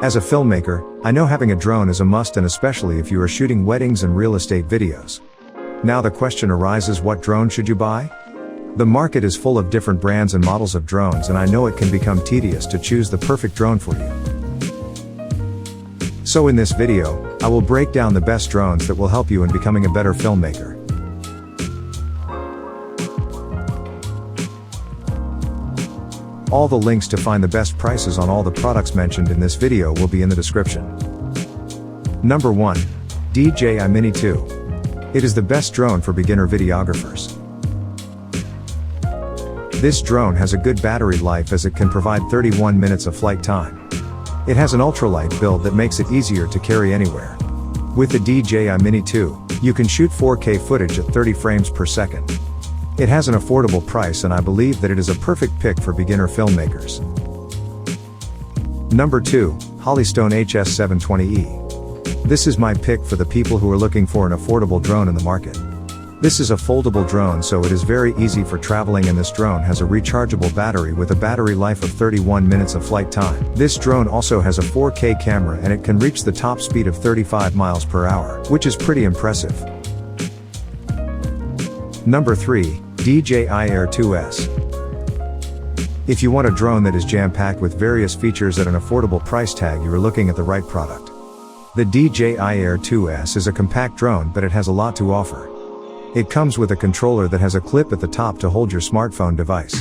As a filmmaker, I know having a drone is a must, and especially if you are shooting weddings and real estate videos. Now the question arises, what drone should you buy? The market is full of different brands and models of drones, and I know it can become tedious to choose the perfect drone for you. So in this video, I will break down the best drones that will help you in becoming a better filmmaker. All the links to find the best prices on all the products mentioned in this video will be in the description. Number 1. DJI Mini 2. It is the best drone for beginner videographers. This drone has a good battery life as it can provide 31 minutes of flight time. It has an ultralight build that makes it easier to carry anywhere. With the DJI Mini 2, you can shoot 4K footage at 30 frames per second. It has an affordable price, and I believe that it is a perfect pick for beginner filmmakers. Number 2, Hollystone HS 720E. This is my pick for the people who are looking for an affordable drone in the market. This is a foldable drone, so it is very easy for traveling, and this drone has a rechargeable battery with a battery life of 31 minutes of flight time. This drone also has a 4K camera, and it can reach the top speed of 35 miles per hour, which is pretty impressive. Number 3, DJI Air 2S. If you want a drone that is jam-packed with various features at an affordable price tag, you are looking at the right product. The DJI Air 2S is a compact drone, but it has a lot to offer. It comes with a controller that has a clip at the top to hold your smartphone device.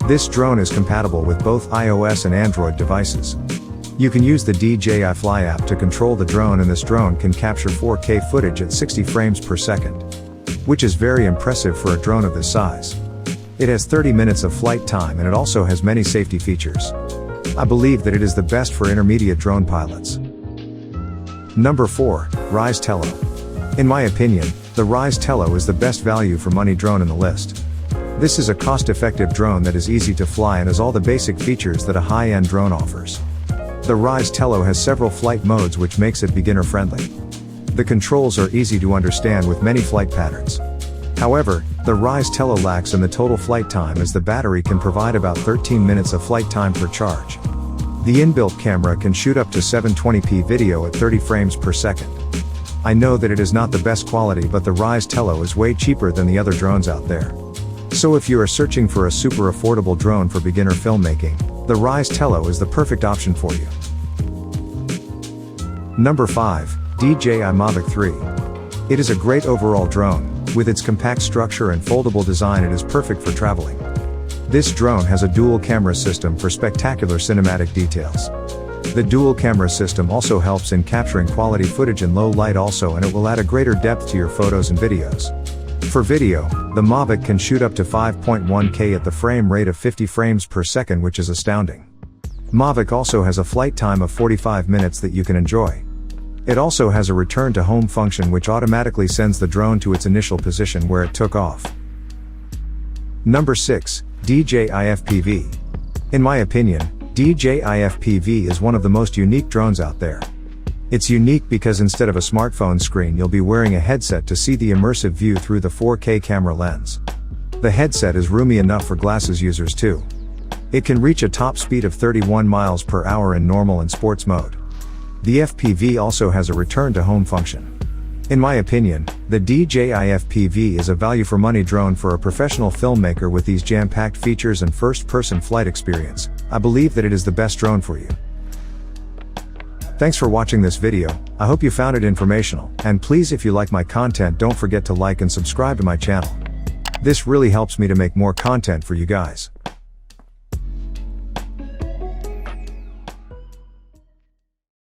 This drone is compatible with both iOS and Android devices. You can use the DJI Fly app to control the drone, and this drone can capture 4K footage at 60 frames per second, which is very impressive for a drone of this size. It has 30 minutes of flight time, and it also has many safety features. I believe that it is the best for intermediate drone pilots. Number 4, Ryze Tele. In my opinion, the Ryze Tele is the best value for money drone in the list. This is a cost-effective drone that is easy to fly and has all the basic features that a high-end drone offers. The Ryze Tele has several flight modes, which makes it beginner-friendly. The controls are easy to understand with many flight patterns. However, the Ryze Tele lacks in the total flight time, as the battery can provide about 13 minutes of flight time per charge. The inbuilt camera can shoot up to 720p video at 30 frames per second. I know that it is not the best quality, but the Ryze Tele is way cheaper than the other drones out there. So if you are searching for a super affordable drone for beginner filmmaking, the Ryze Tele is the perfect option for you. Number 5, DJI Mavic 3. It is a great overall drone. With its compact structure and foldable design, it is perfect for traveling. This drone has a dual camera system for spectacular cinematic details. The dual camera system also helps in capturing quality footage in low light also, and it will add a greater depth to your photos and videos. For video, the Mavic can shoot up to 5.1K at the frame rate of 50 frames per second, which is astounding. Mavic also has a flight time of 45 minutes that you can enjoy. It also has a return to home function, which automatically sends the drone to its initial position where it took off. Number 6, DJI FPV. In my opinion, DJI FPV is one of the most unique drones out there. It's unique because instead of a smartphone screen, you'll be wearing a headset to see the immersive view through the 4K camera lens. The headset is roomy enough for glasses users too. It can reach a top speed of 31 miles per hour in normal and sports mode. The FPV also has a return to home function. In my opinion, the DJI FPV is a value for money drone for a professional filmmaker with these jam-packed features and first-person flight experience. I believe that it is the best drone for you. Thanks for watching this video. I hope you found it informational, and please, if you like my content, don't forget to like and subscribe to my channel. This really helps me to make more content for you guys.